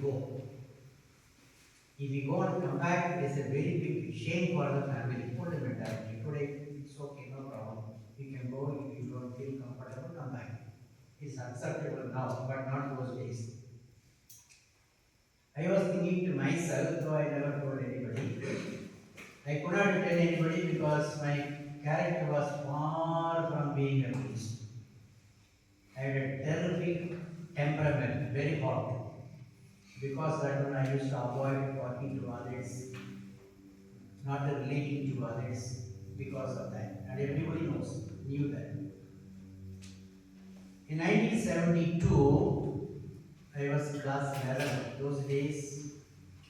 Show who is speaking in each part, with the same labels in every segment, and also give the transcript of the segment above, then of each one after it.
Speaker 1: go. If we go and come back, it is a very big shame for the family. Old mentality. Today, it's okay, no problem. You can go if you don't feel comfortable, come back. It's acceptable now, but not those days. I was thinking to myself, though I never told anybody, I could not tell anybody because my character was far from being a priest. I had a terrific temperament, very hot. Because that one I used to avoid talking to others, not relating to others because of that. And everybody knew that. In 1972, I was class 11. Those days,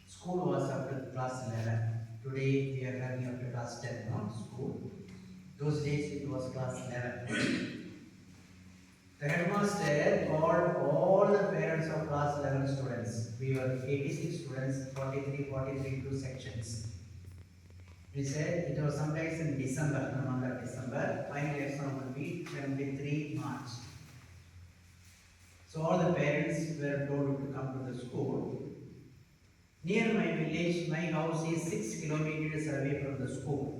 Speaker 1: school was up to class 11. Today, we are having up to class 10, not school. Those days, it was class 11. The headmaster called all the parents of class 11 students. We were 86 students, 43, 2 sections. He said it was sometimes in December, the month of December. Final exam will be 23 March. So all the parents were told to come to the school. Near my village, my house is 6 kilometers away from the school.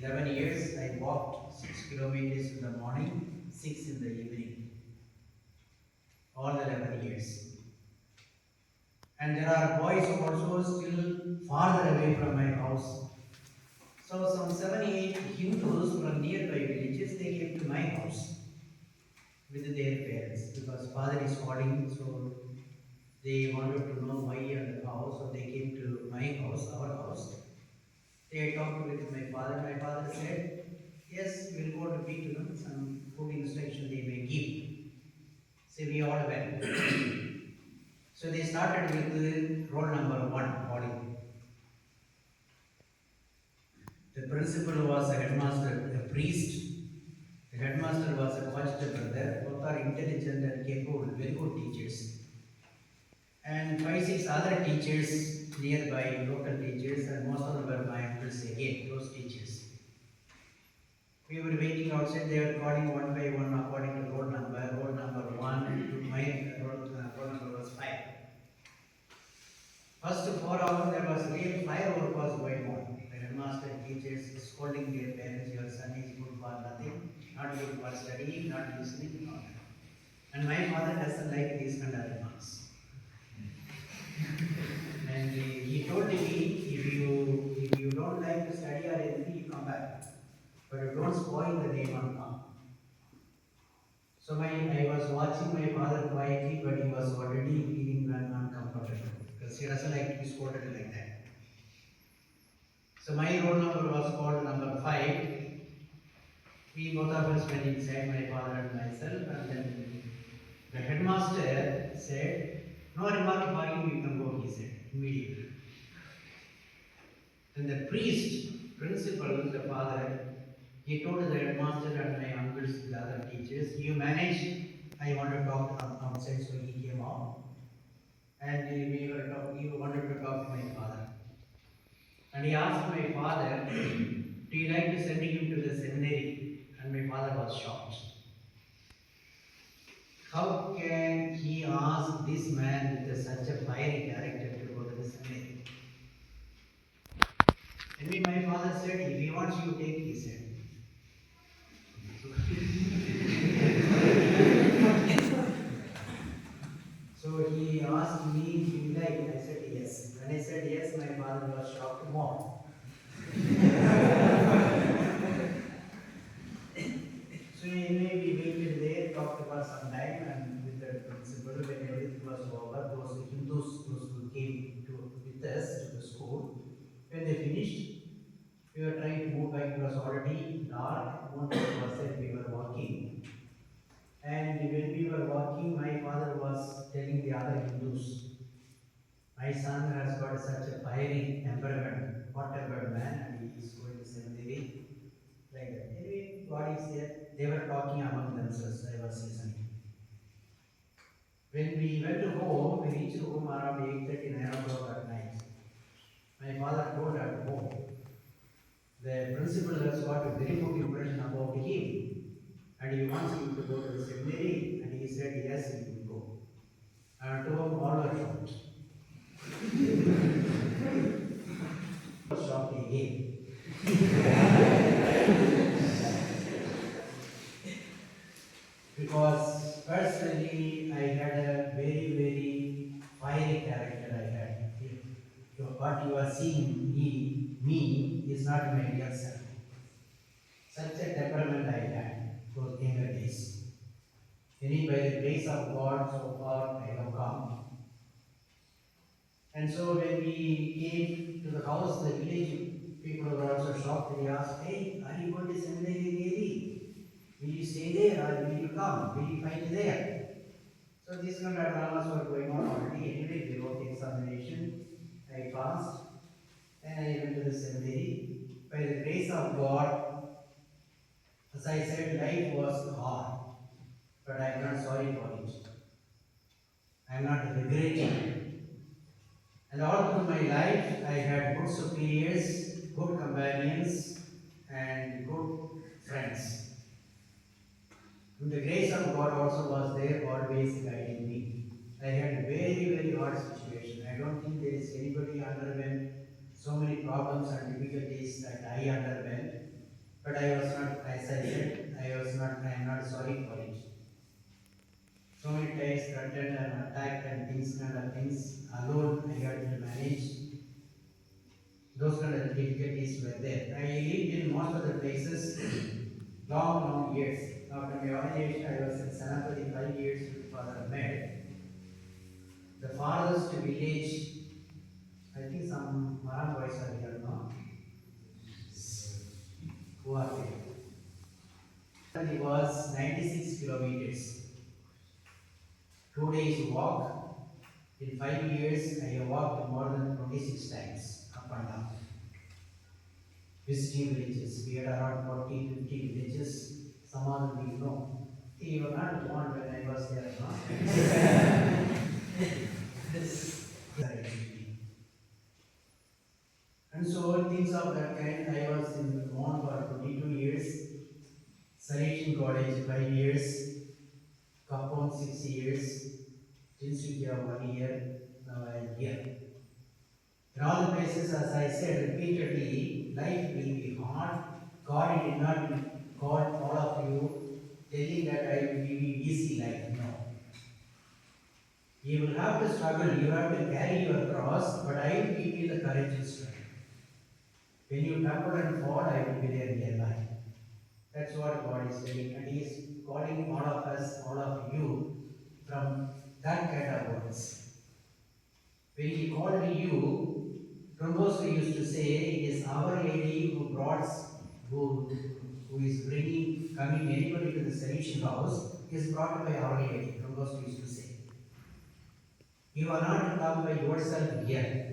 Speaker 1: 11 years I walked 6 kilometers in the morning, 6 in the evening. All the 11 years. And there are boys also still farther away from my house. So some 7-8 Hindus from nearby villages, they came to my house with their parents because father is calling, so they wanted to know why and how, so they came to my house, our house. They talked with my father. My father said, yes, we'll go to meet them, some food instruction they may give. So we all went. So they started with roll number 1 calling. The principal was a headmaster, a priest. The headmaster was a college brother. Both are intelligent and capable, very good teachers. And 5-6 other teachers nearby, local teachers, and most of them were my uncles again, those teachers. We were waiting outside, they were calling one by one according to roll number 1 to my roll number was 5. First 4 hours there was real firework was going on. The headmaster teachers scolding their parents, your son is good for nothing, not good for studying, not listening, not that. And my father doesn't like these kind of remarks. And he told me, if you don't like to study or anything, you come back. But you don't spoil the name and come. So I was watching my father quietly, but he was already feeling uncomfortable because he doesn't like to be scolded like that. So my roll number was called number 5. We both of us went inside, my father and myself, and then the headmaster said, no remark for you, you can go, he said, immediately. Then the priest, principal, the father, he told the headmaster and my uncles, the other teachers, you manage, I want to talk outside, so he came out. And we were talking, he wanted to talk to my father. And he asked my father, do you like to send him to the seminary? And my father was shocked. How can he ask this man with such a fiery character to go to the seminary? And my father said, if he wants you to take, he said. So he asked me, do you like? I said yes. When I said yes, my father was shocked more. So anyway, we waited there, talked for some time, and with the principal, when everything was over, those Hindus, those who came with us to the school, when they finished, we were trying to move back. It was already dark, moon was set, we were walking. And when we were walking, my father was telling the other Hindus, my son has got such a fiery temperament, hot-tempered man, and he is going to seminary, like that. Anyway, what is there? They were talking among themselves, I was listening. When we went to home, we reached home around 8:30, 9 o'clock at night. My father told at home, the principal has got a very good impression about him, and he wants him to go to the seminary, and he said, yes, he will go. And to him, all were shocked. shocked again. Because personally, I had a very, very fiery character I had. What you are seeing me is not my real self. Such a temperament I had those younger days. Only by the grace of God, so far I have come. And so when we came to the house, the village people were also shocked. They asked, "Hey, are you going to seminary really? Will you stay there or will you come? Will you fight there?" So these kind of dramas were going on already. Anyway, we wrote the examination. I passed and I went to the seminary. By the grace of God, as I said, life was hard, but I am not sorry for it. I am not regretting. And all through my life, I had good superiors, good companions, and good friends. And the grace of God also was there, always guiding me. I had a very, very hard situation. I don't think there is anybody underwent so many problems and difficulties that I underwent. But I was not, as I said, I am not sorry for it. So many times threatened and attacked and things kind of things alone I had to manage. Those kind of difficulties were there. I lived in most of the places long, long years. After my ordination, I was in Sanapati 5 years with Father Ahmed. The farthest village, I think some Maran boys are here now, who are there. It was 96 kilometers. 2 days walk. In 5 years, I have walked more than 26 times up and down. Visiting villages. We had around 40, 50 villages. Some of them we know. You were not born when I was there, no? This and so things of that kind. I was in Mon for 22 years, Salesian College 5 years, Kapon 6 years, Tinsukia 1 year, now I am here. In all the places, as I said repeatedly, life will be hard. God did not call all of you telling that I will give you easy life. No. You will have to struggle, you have to carry your cross, but I will give you the courage and strength. When you tumble and fall, I will be there in your life. That's what God is saying, and He is calling all of us, all of you, from that kind of words. When He called you, Trombosco used to say, it is Our Lady who brought, who is coming anybody to the Salesian house, is brought by Our Lady, Trombosco used to say. You are not to come by yourself here.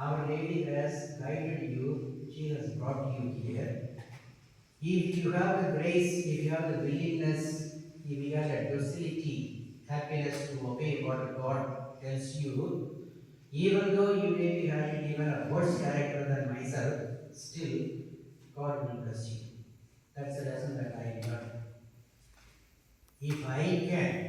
Speaker 1: Our Lady has guided you, she has brought you here. If you have the grace, if you have the willingness, if you have the docility, happiness to obey what God tells you, even though you may be having even a worse character than myself, still God will bless you. That's the lesson that I learned. If I can,